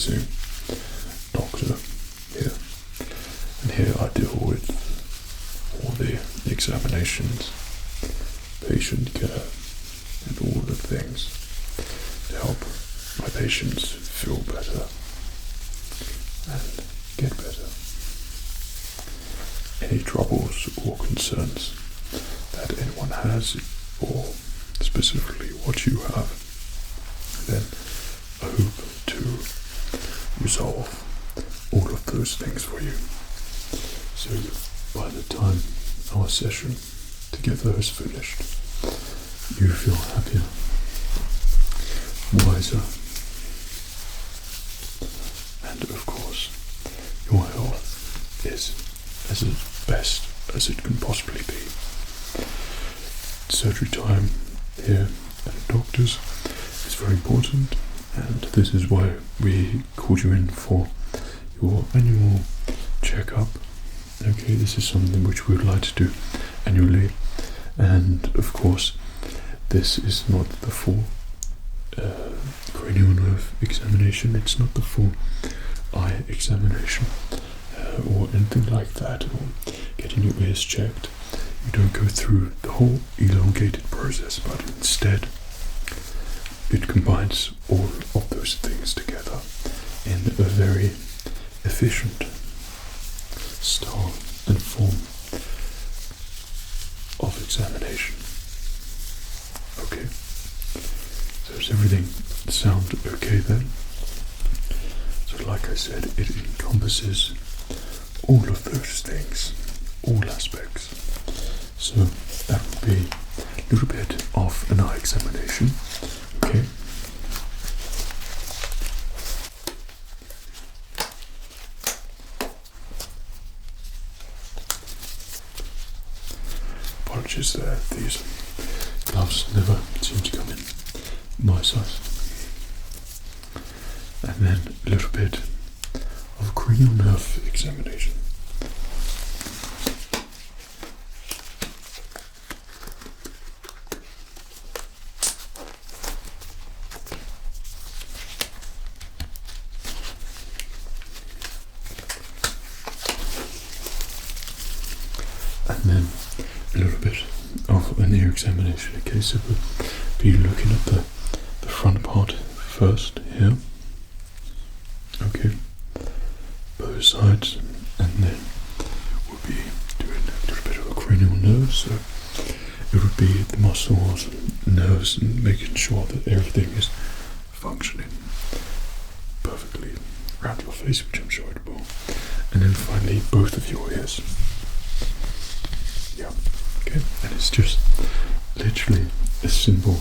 practicing doctor here. And here I deal with all the examinations, patient care, and all the things to help my patients feel better and get better. Any troubles or concerns that anyone has, or specifically what you have, then I hope to resolve all of those things for you. So by the time our session together is finished, you feel happier, wiser, and of course your health is as best as it can possibly be. Surgery time here at the doctor's is very important, and this is why we called you in for your annual checkup. Okay, this is something which we would like to do annually, and of course this is not the full cranial nerve examination, it's not the full eye examination or anything like that, or getting your ears checked. You don't go through the whole elongated process, but instead it combines all of those things together in a very efficient style and form of examination. Okay, so does everything sound okay then? So like I said, it encompasses all of those things, all aspects. So that would be a little bit of an eye examination. Okay. Apologies there, these gloves never seem to come in my size. And then a little bit of cranial nerve examination. And then a little bit of an ear examination. Okay, so we'll be looking at the front part first here. Okay, both sides, and then we'll be doing a little bit of a cranial nerve. So it would be the muscles, nerves, and making sure that everything is functioning perfectly around your face, which I'm sure it will. And then finally, both of your ears. Yeah, okay, and it's just literally as simple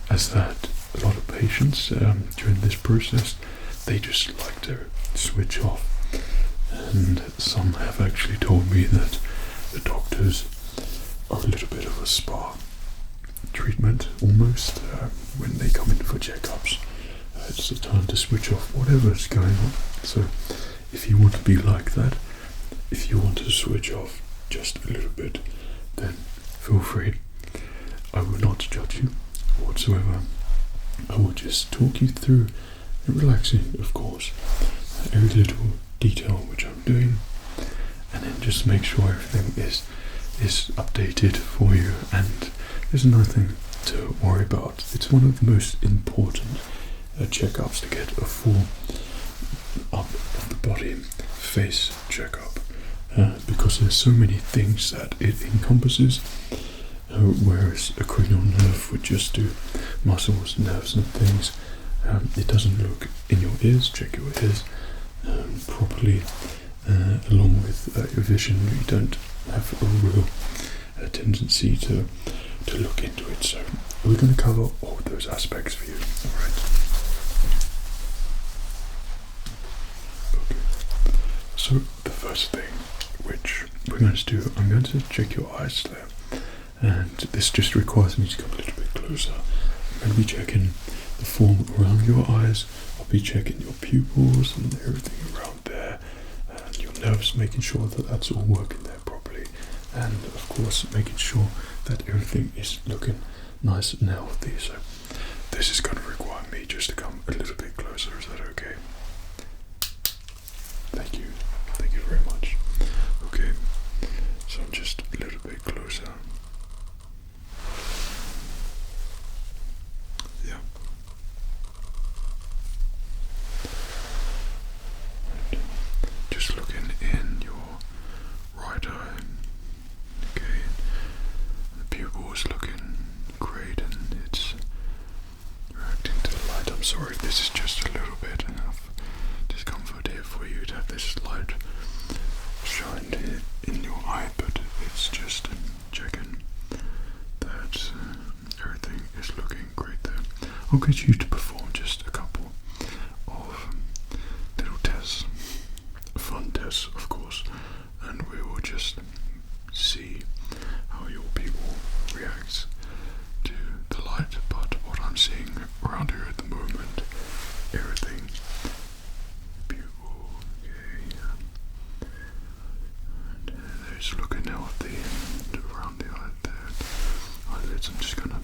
as that. A lot of patients during this process, they just like to switch off, and some have actually told me that the doctors are a little bit of a spa treatment almost when they come in for checkups. It's the time to switch off whatever's going on. So if you want to be like that, if you want to switch off just a little bit, then feel free. I will not judge you whatsoever. I will just talk you through, and relaxing of course, every little detail which I'm doing, and then just make sure everything is updated for you, and there's nothing to worry about. It's one of the most important checkups to get a full up of the body face checkup, because there's so many things that it encompasses, whereas a cranial nerve would just do muscles, nerves and things. It doesn't look in your ears, check your ears properly, along with your vision. You don't have a real tendency to look into it, so we're going to cover all those aspects for you. Alright. Okay. So the first thing which we're going to do, I'm going to check your eyes there, and this just requires me to come a little bit closer. I'm going to be checking the form around your eyes. I'll be checking your pupils and everything around there, and your nerves, making sure that that's all working there properly, and of course making sure that everything is looking nice and healthy. So this is going to require me just to come a little bit closer. Is that okay? Thank you. Thank you very much. Okay, so just a little bit closer. Yeah. Right. Just looking in your right eye. Okay. The pupil is looking great and it's reacting to the light. I'm sorry if this is just a little bit of discomfort here for you to have this light shined in your eye, but it's just checking that everything is looking great there. I'll get you to perform just a couple of little tests, fun tests of course, and we will just see how your pupil reacts to the light. But what I'm seeing around here at the moment, everything pupil, okay, and there's looking now at the around the eye there, eyelids. I'm just gonna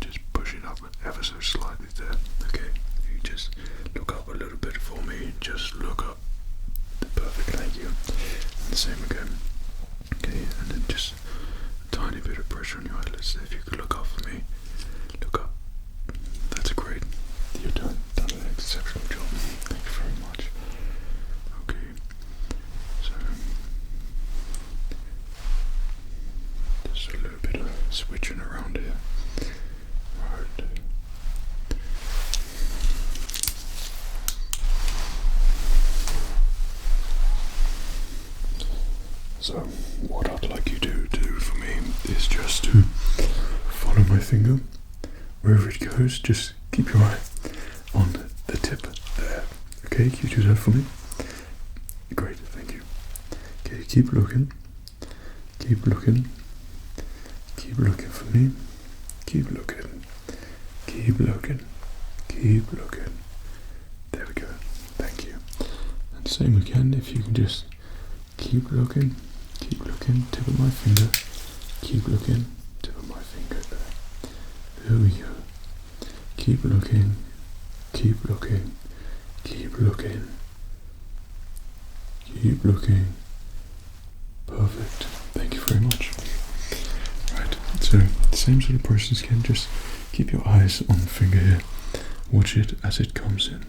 just push it up ever so slightly there. Okay, you just look up a little bit for me. Just look up. Perfect, thank you. And the same again. Okay, and then just a tiny bit of pressure on your eyelids. If you could look up for me, look up. That's great. You've done an exceptional job. Thank you very much. Okay, so just a little bit of switching around here. Right. So what I'd like you to do for me is just to follow my finger wherever it goes. Just keep your eye on the tip there. Okay, can you do that for me? Great, thank you. Okay, keep looking. Keep looking. Keep looking for me. Keep looking. Keep looking. Keep looking. There we go. Thank you. And same again, if you can just keep looking. Keep looking, tip of my finger. Keep looking, tip of my finger there. There we go. Keep looking, keep looking, keep looking, keep looking. Perfect. Thank you very much. Right, so same sort of process again. Just keep your eyes on the finger here. Watch it as it comes in.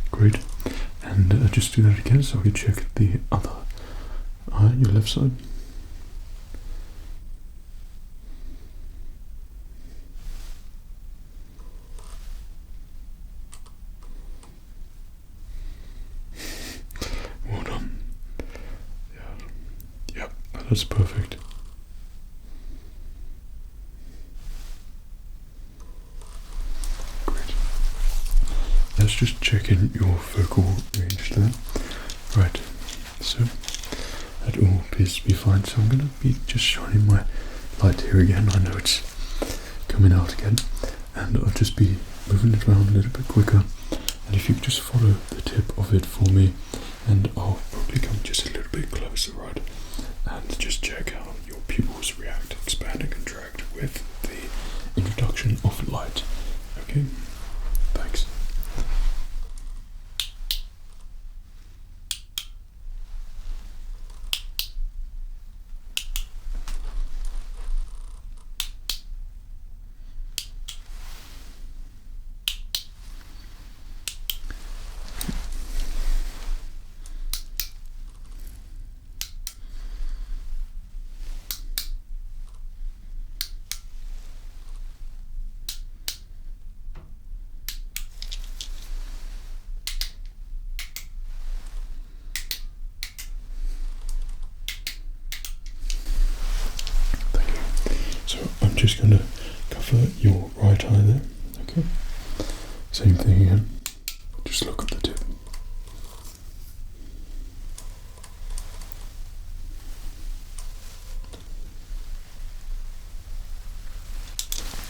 Great, and just do that again so we check the other eye, your left side. Well done. Yeah, that's perfect. Let's just check in your focal range there. Right, so that all appears to be fine. So I'm going to be just shining my light here again. I know it's coming out again, and I'll just be moving it around a little bit quicker. And if you could just follow the tip of it for me, and I'll probably come just a little bit closer, right? And just check how your pupils react, expand and contract with the introduction of light. Okay, thanks. Just going to cover your right eye there, okay? Same thing again, just look at the tip.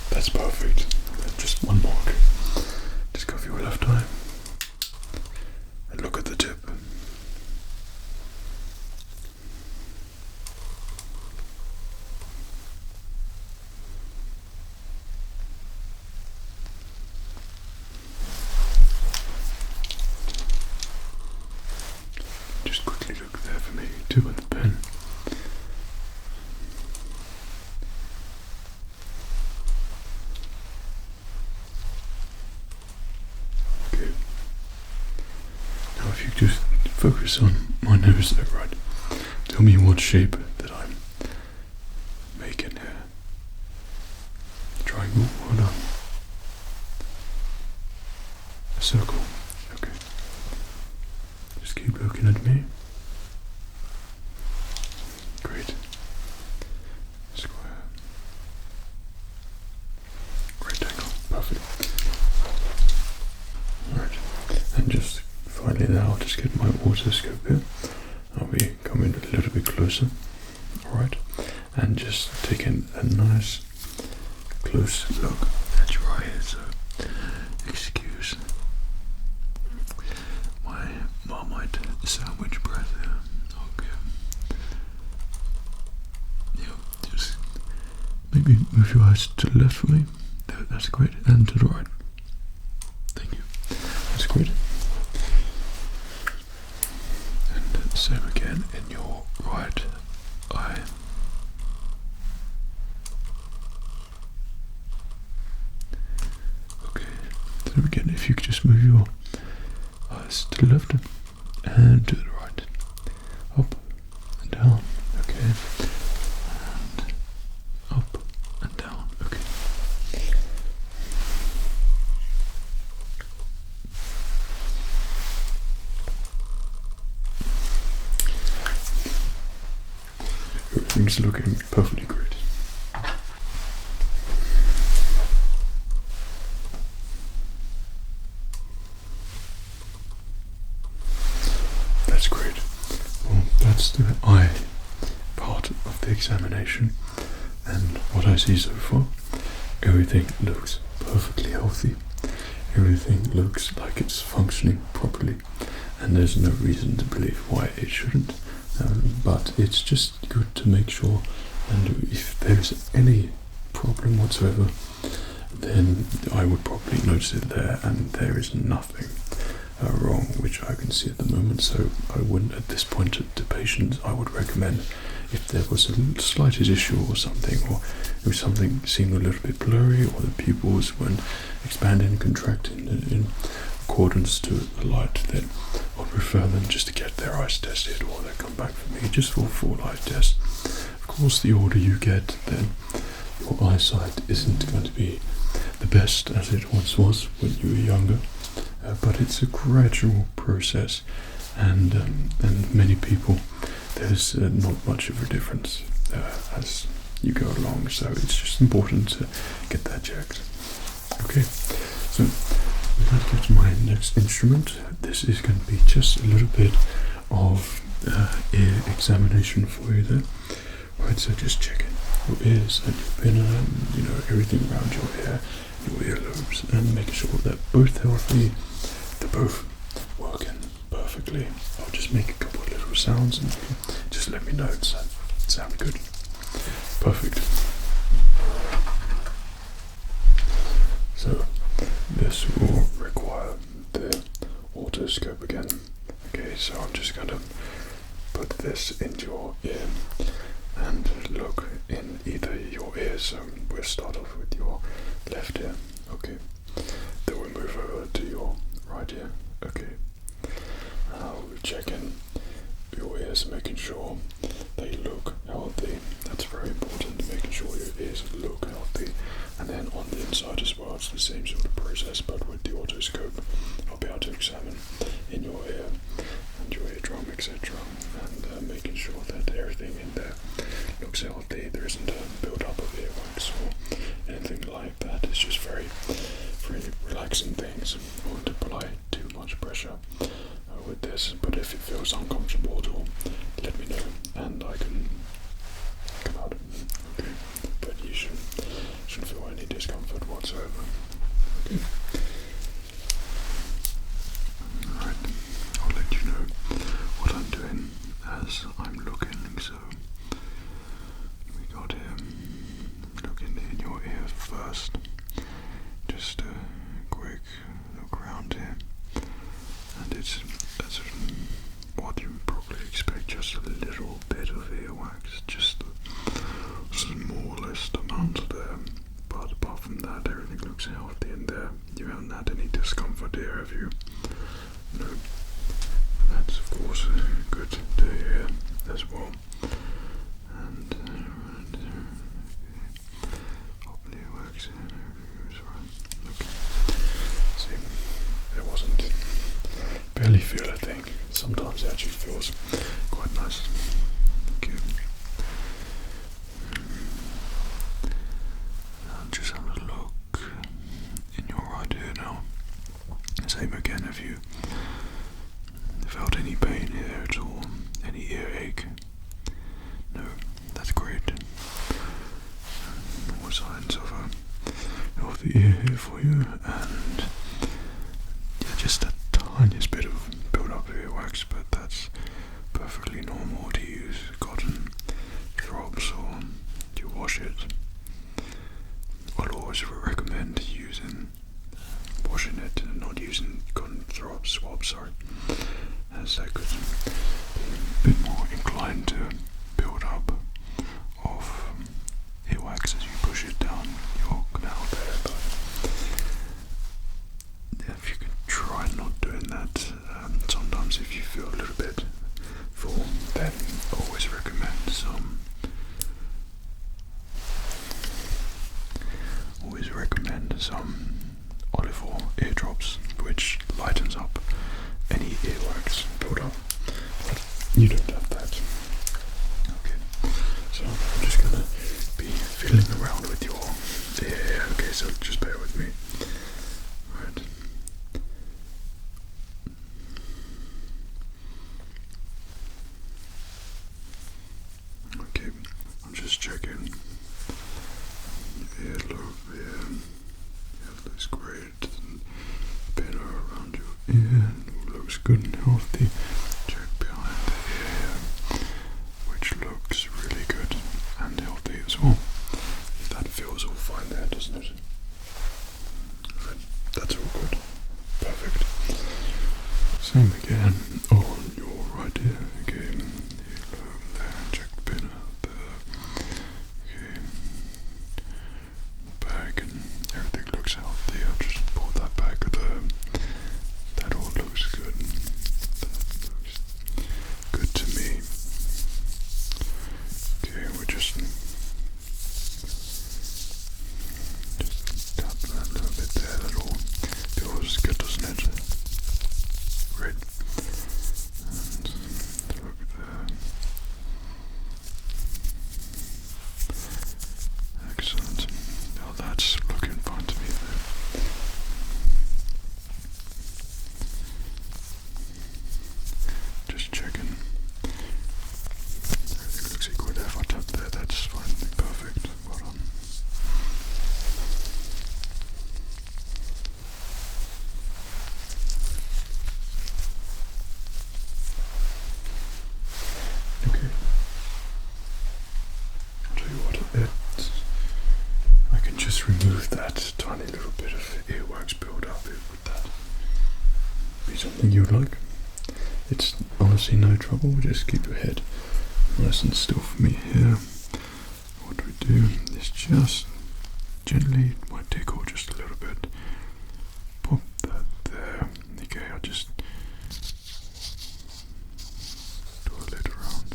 That's perfect. Just one mark. Just you just focus on my nose there, right? Tell me what shape that I'm making here. Triangle, well done. A circle, okay. Just keep looking at me. Great. Square. Rectangle, perfect. Alright, and just finally now I'll just get my otoscope here. I'll be coming a little bit closer, alright, and just taking a nice close look at your eye here, so excuse my Marmite sandwich breath here. Okay. Yeah, just maybe move your eyes to the left for me. That's great, and to the right. Thank you. That's great. And same again in your right eye. Okay. So again, if you could just move your eyes to the left and to the right, up and down. Okay. And up and down. Okay. Everything's looking perfectly great. That's great. Well, that's the eye part of the examination, and what I see so far, everything looks perfectly healthy. Everything looks like it's functioning properly, and there's no reason to believe why it shouldn't. But it's just good to make sure, and if there's any problem whatsoever, then I would probably notice it there, and there is nothing wrong, which I can see at the moment. So I wouldn't, at this point to patients, I would recommend, if there was a slightest issue or something, or if something seemed a little bit blurry, or the pupils weren't expanding and contracting in accordance to the light, then I'd refer them just to get their eyes tested, or they come back for me just for a full eye test. Of course, the older you get, then your eyesight isn't going to be the best as it once was when you were younger, but it's a gradual process, and many people, there's not much of a difference as you go along, so it's just important to get that checked. Okay, so we're going to get to my next instrument. This is going to be just a little bit of ear examination for you there. Right, so just checking your ears and your pinna, and you know, everything around your ear, your earlobes, and making sure that both healthy, they're both working perfectly. I'll just make a couple of little sounds and just let me know. Does that sound good? Perfect. So this will require the otoscope again. Okay, so I'm just going to put this into your ear and look in either your ears. So we'll start off with your left ear. Okay, then we'll move over to your right ear. Okay, now we're checking your ears, making sure they look healthy. That's very important, making sure your ears look healthy. And then on the inside as well, it's the same sort of process, but with the otoscope, I'll be able to examine in your ear and your eardrum, etc. And making sure that everything in there looks healthy. There isn't a build-up of earwax or anything like that. It's just very, very relaxing things. I won't apply too much pressure with this, but if it feels uncomfortable at all, let me know and I can come out. Okay, but you shouldn't feel any discomfort whatsoever. Okay. Alright, I'll let you know what I'm doing as I'm looking. So we got looking in your ear first. Just a quick look around here, and it's what you would probably expect, just a little bit of earwax, just the smallest amount there. But apart from that, everything looks healthy in there. You haven't had any discomfort here, have you? No. think sometimes it actually feels quite nice. Okay. Just have a look in your right ear now. Same again, have you felt any pain here at all? Any earache? No, that's great. More signs of the ear here for you, and yeah, just a tiniest bit of build-up of earwax, but that's perfectly normal to use cotton throbs or to wash it. I'll always recommend washing it and not using cotton swabs, sorry, as that could be a bit more inclined to build up of earwax as you push it down your canal there. But if you could try not doing that, sometimes if you feel a little bit full, then always recommend some olive oil eardrops, which lightens up any earwax build up. But you don't have that. Okay, so I'm just gonna be feeling around with your ear. Okay, so just bear with me. Right. Okay, I'm just checking. Earlobe here. Yeah, looks great. Pinner around your ear. Looks good and healthy. Check behind the ear, which looks really good and healthy as well. That feels all fine there, doesn't it? Right. That's all good. Perfect. Same again on your right ear. Again, earlobe there. Check the pinner there. Okay. Back and everything looks healthy. I'll just pull that back there. That all looks good. That looks good to me. Okay, we're just tap that a little bit there. That all feels good, doesn't it? Great. And look there. Excellent. Now that's looking fine to me there. Just checking. Everything looks equal there. If I tap there, that's fine. Perfect. Well done. Okay. I'll tell you what, I can just remove that tiny little bit of earwax build up. Would that be something you'd like? It's honestly no trouble. Just keep your head nice and still for me here. What we do is just gently, might tickle just a little bit. Pop that there. Okay, I'll just do a little around.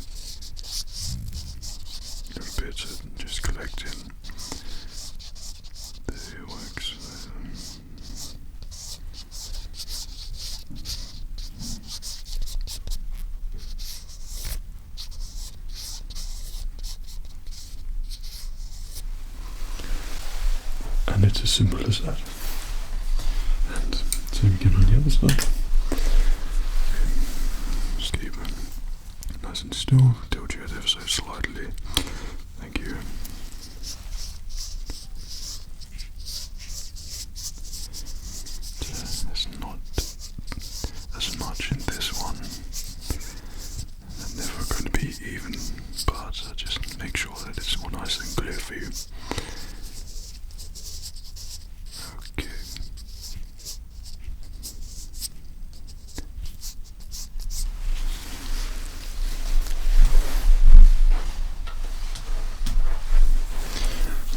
A little bit, so just collecting the earwax. And it's as simple as that. And same again on the other side. Just keep it nice and still. Tilt your head ever so slightly. Thank you. There's not as much in this one. They're never going to be even, but just make sure that it's all nice and clear for you. Okay.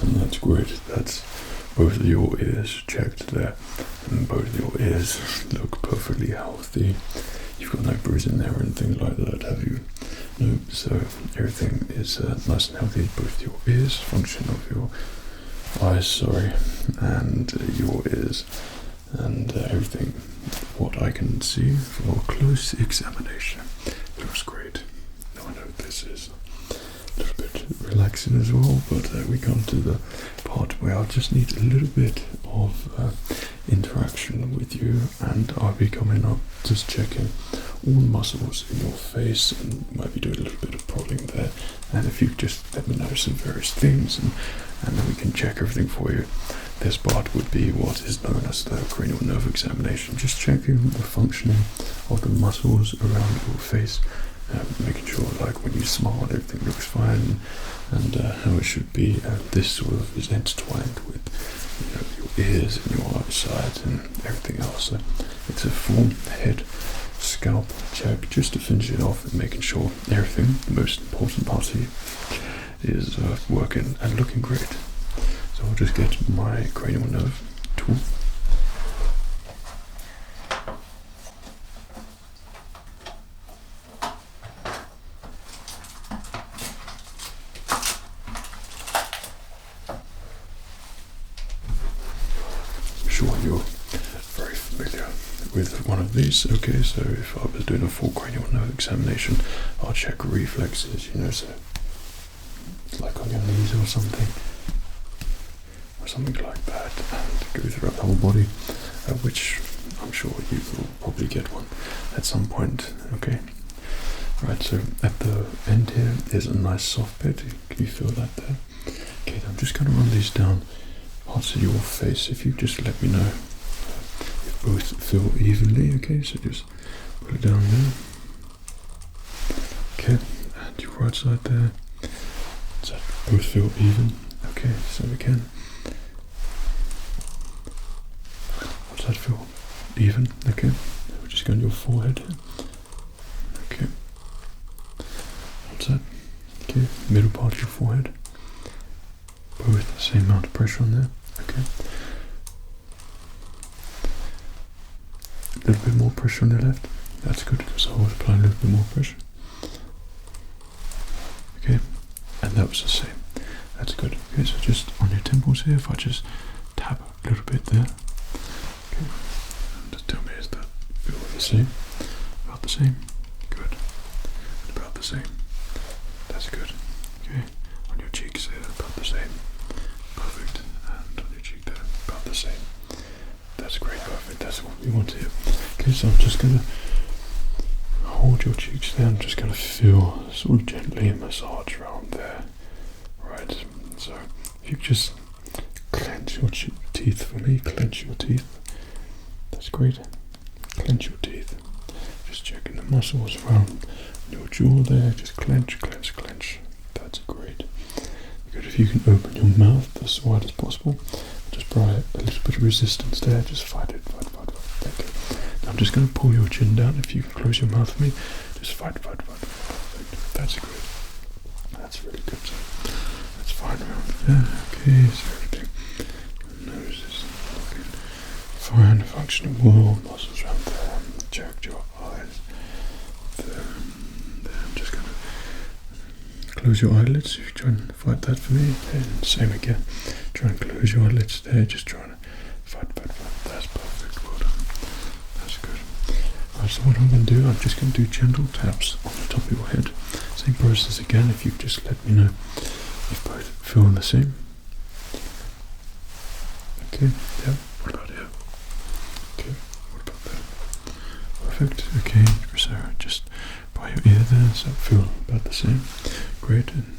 And that's great. That's both of your ears checked there, and both of your ears look perfectly healthy. You've got no bruising there or anything like that, have you? No, so everything is nice and healthy. Both your ears, function of your eyes, sorry, and your ears and everything, what I can see for close examination, looks great. Now I know this is a little bit relaxing as well, but we come to the part where I just need a little bit of interaction with you, and I'll be coming up just checking all the muscles in your face and maybe do a little bit of prodding there, and if you just let me know some various things, and then we can check everything for you. This part would be what is known as the cranial nerve examination, just checking the functioning of the muscles around your face, making sure like when you smile everything looks fine, and how it should be. This sort of is intertwined with your ears and your eyesight and everything else. So it's a full head scalp check just to finish it off and making sure everything, the most important part of you, is working and looking great. So I'll just get my cranial nerve tool. I'm sure you're very familiar with one of these. Okay, so if I was doing a full cranial nerve examination, I'll check reflexes, so it's like on your knees or something like that, and go throughout the whole body, which I'm sure you will probably get one at some point. Okay, right, so at the end here is a nice soft bit. Can you feel that there? Okay, I'm just going to run these down parts of your face. If you just let me know if both feel evenly. Okay, so just put it down there. Okay, and your right side there. Does that both feel even? Okay, so again. Does that feel even? Okay, we're just going to your forehead. Okay, what's that? Okay, middle part of your forehead. Both the same amount of pressure on there. Okay, a little bit more pressure on the left. That's good, because I will apply a little bit more pressure. Okay, and that was the same. That's good. Okay, so just on your temples here, if I just tap a little bit there. Okay, and just tell me, is that feel the same? About the same? Good. And about the same. That's good. Okay, on your cheeks there, about the same. Perfect. And on your cheek there, about the same. That's great, perfect. That's what we want here. Okay, so I'm just going to hold your cheeks there. I'm just going to feel sort of gently massage around there. Right, so if you just clench your teeth for me, clench your teeth. That's great. Clench your teeth. Just checking the muscles around your jaw there. Just clench, clench, clench. That's great. Good. If you can open your mouth as wide as possible, just apply a little bit of resistance there. Just fight it, fight, fight, fight. Okay. Now I'm just going to pull your chin down. If you can close your mouth for me, just fight, fight, fight. Perfect. That's great. That's really good. That's fine around there. Okay, so everything. Your nose is looking fine, functioning well. Muscles around there. Check your eyes. There. I'm just going to close your eyelids. If you try and fight that for me. And same again. Try and close your eyelids there. Just trying to fight, fight, fight. That's perfect. Well done. That's good. Right, so what I'm going to do, I'm just going to do gentle taps on the top of your head. Same process again. If you just let me know if both feel the same. Okay, yeah, what about here? Okay, what about there? Perfect, okay, so just by your ear there, so feel about the same. Great, and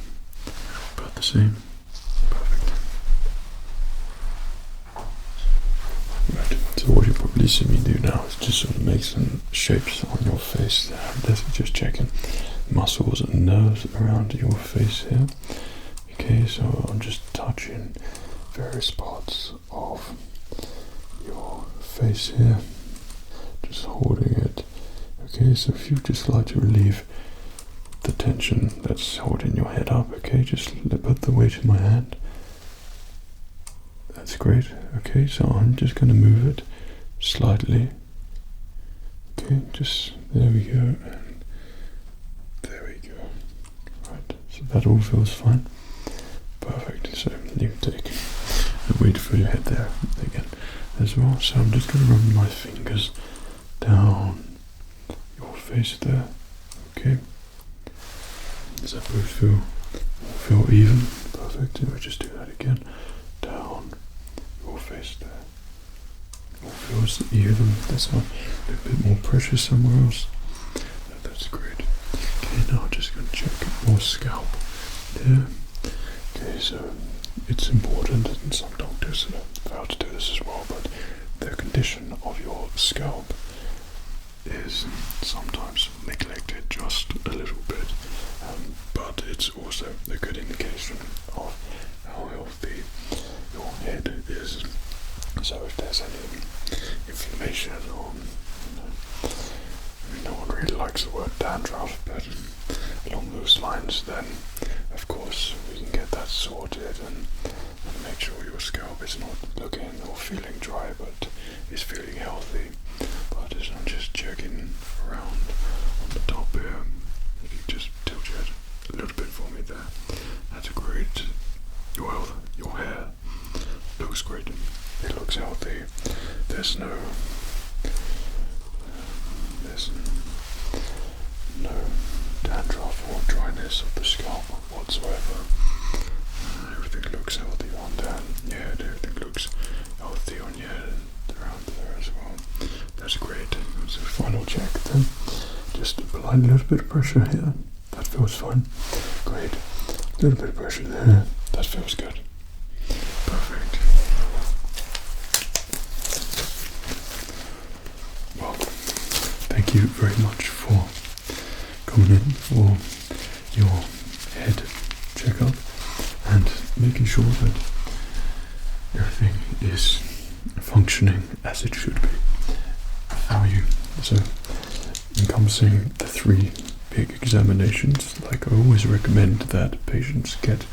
about the same. Perfect. Right, so what you probably see me do now is just sort of make some shapes on your face there. This is just checking muscles and nerves around your face here. Okay, so I'm just touching various parts of your face here, just holding it. Okay, so if you just like to relieve the tension that's holding your head up, okay, just put the weight in my hand. That's great. Okay, so I'm just going to move it slightly. Okay, just there we go, and there we go. Right, so that all feels fine. Perfect. So you take the weight for your head there again. as well. So I'm just going to run my fingers down your face there. Okay. Does that both feel even? Perfect. And we just do that again. Down your face there. All feels even. There's a little bit more pressure somewhere else. That's great. Okay, now I'm just going to check your scalp there. Okay, so it's important, and some doctors fail to do this as well, but the condition of your scalp is sometimes neglected just a little bit, but it's also a good indication of how healthy your head is. So if there's any inflammation or, no one really likes the word dandruff, but along those lines, then of course we can get that sorted and make sure your scalp is not looking or feeling dry, but is feeling healthy. But as I'm just checking around on the top here, if you just tilt your head a little bit for me there, that's great. Your hair looks great. It looks healthy. There's no dandruff or dryness of the scalp whatsoever. Everything looks healthy on there. Yeah, everything looks healthy on your head and around there as well. That's great. So final check then. Just apply a little bit of pressure here. That feels fine. Great. A little bit of pressure there. That feels good. Perfect. Well, thank you very much for coming in for your head checkup and making sure that everything is functioning as it should be. How are you? So, encompassing the 3 big examinations, like I always recommend that patients get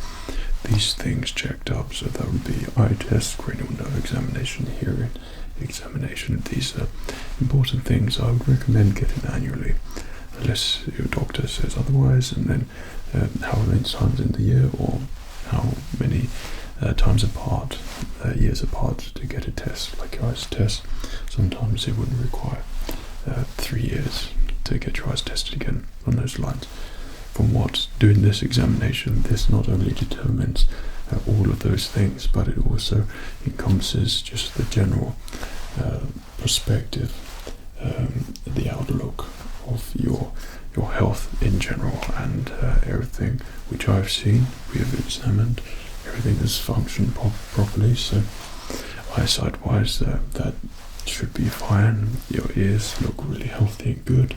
these things checked up. So that would be eye test, cranial nerve examination, hearing examination. These are important things I would recommend getting annually, unless your doctor says otherwise, and then how many times in the year or how many times apart, years apart, to get a test like your eyes test. Sometimes it wouldn't require 3 years to get your eyes tested again on those lines. From what doing this examination, this not only determines all of those things, but it also encompasses just the general perspective, the outlook of your health in general, and everything which I've seen, we have examined, everything has functioned properly. So eyesight wise, that should be fine. Your ears look really healthy and good,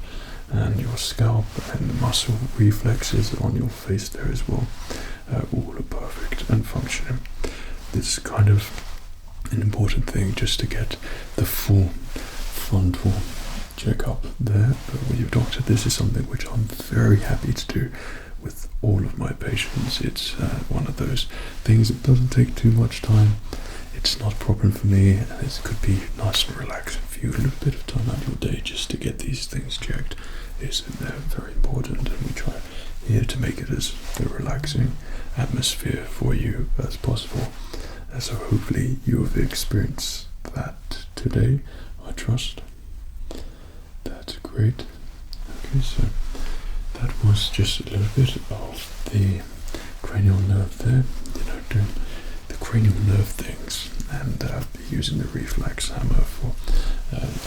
and your scalp and the muscle reflexes on your face there as well, all are perfect and functioning. This is kind of an important thing, just to get the full frontal checkup there. But with your doctor, this is something which I'm very happy to do with all of my patients. It's one of those things that doesn't take too much time. It's not a problem for me, and it could be nice and relaxing for you. A little bit of time out of your day just to get these things checked is very important, and we try here to make it as a relaxing atmosphere for you as possible. So hopefully you have experienced that today, I trust. That's great. Okay, so that was just a little bit of the cranial nerve there, doing the cranial nerve things, and using the reflex hammer for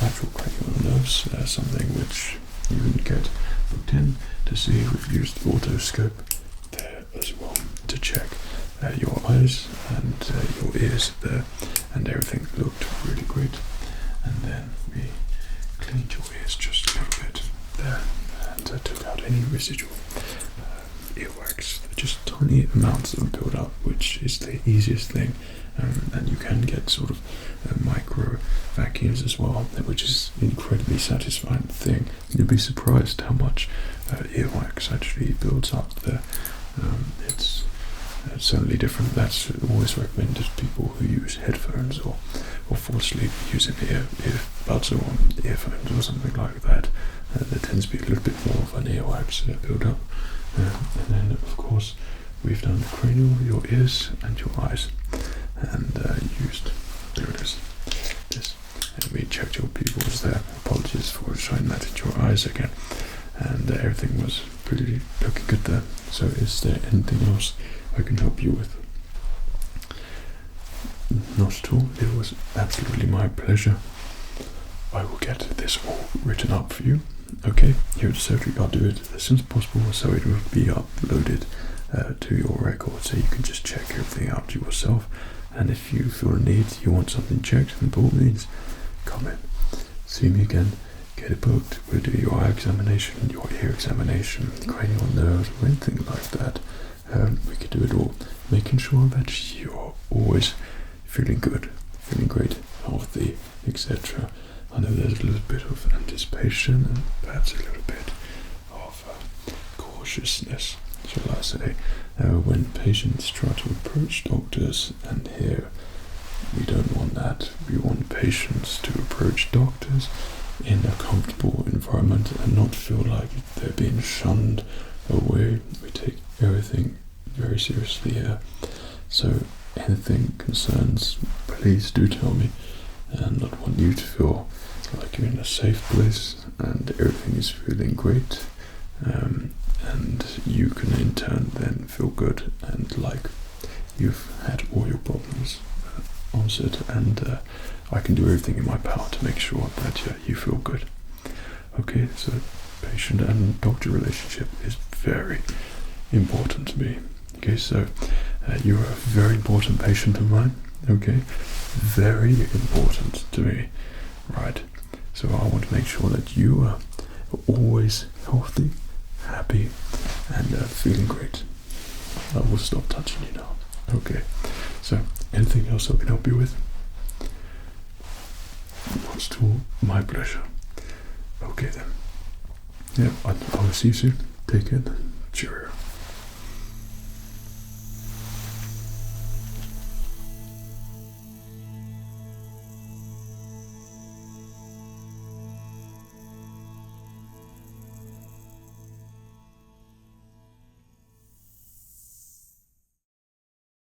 actual cranial nerves, something which you can get looked in to see. We've used the otoscope there as well to check your eyes and your ears there, and everything looked really great. And then we cleaned your ears just a little bit there, and took out any residual earwax, just tiny amounts of build up, which is the easiest thing. And you can get sort of micro vacuums as well, which is an incredibly satisfying thing. You'll be surprised how much earwax actually builds up there. It's certainly different. That's always recommended to people who use headphones or fall asleep using earbuds or earphones or something like that. There tends to be a little bit more of an earwax build up. And then of course we've done the cranial, your ears and your eyes, and used, there it is, and we checked your pupils there. Apologies for shining that into your eyes again. And everything was pretty looking good there. So is there anything else I can help you with? Not at all. It was absolutely my pleasure. I will get this all written up for you. Okay, here at the surgery, I'll do it as soon as possible so it will be uploaded to your record, so you can just check everything out yourself. And if you feel a need, you want something checked, then by all means, come in, see me again, get it booked. We'll do your eye examination, your ear examination, cranial nerves, or anything like that. We can do it all, making sure that you're always feeling good, feeling great, healthy, etc. I know there's a little bit of anticipation and perhaps a little bit of cautiousness, shall I say, when patients try to approach doctors, and here we don't want that. We want patients to approach doctors in a comfortable environment and not feel like they're being shunned away. We take everything very seriously here. So anything concerns, please do tell me, and I want you to feel like you're in a safe place and everything is feeling great, and you can in turn then feel good and like you've had all your problems answered, and I can do everything in my power to make sure that you feel good. Okay, so patient and doctor relationship is very important to me. Okay, so you're a very important patient of mine. Okay, very important to me. Right, so I want to make sure that you are always healthy, happy, and feeling great. I will stop touching you now. Okay, so anything else I can help you with? It's all my pleasure. Okay then. Yeah, I will see you soon. Take care. Cheerio.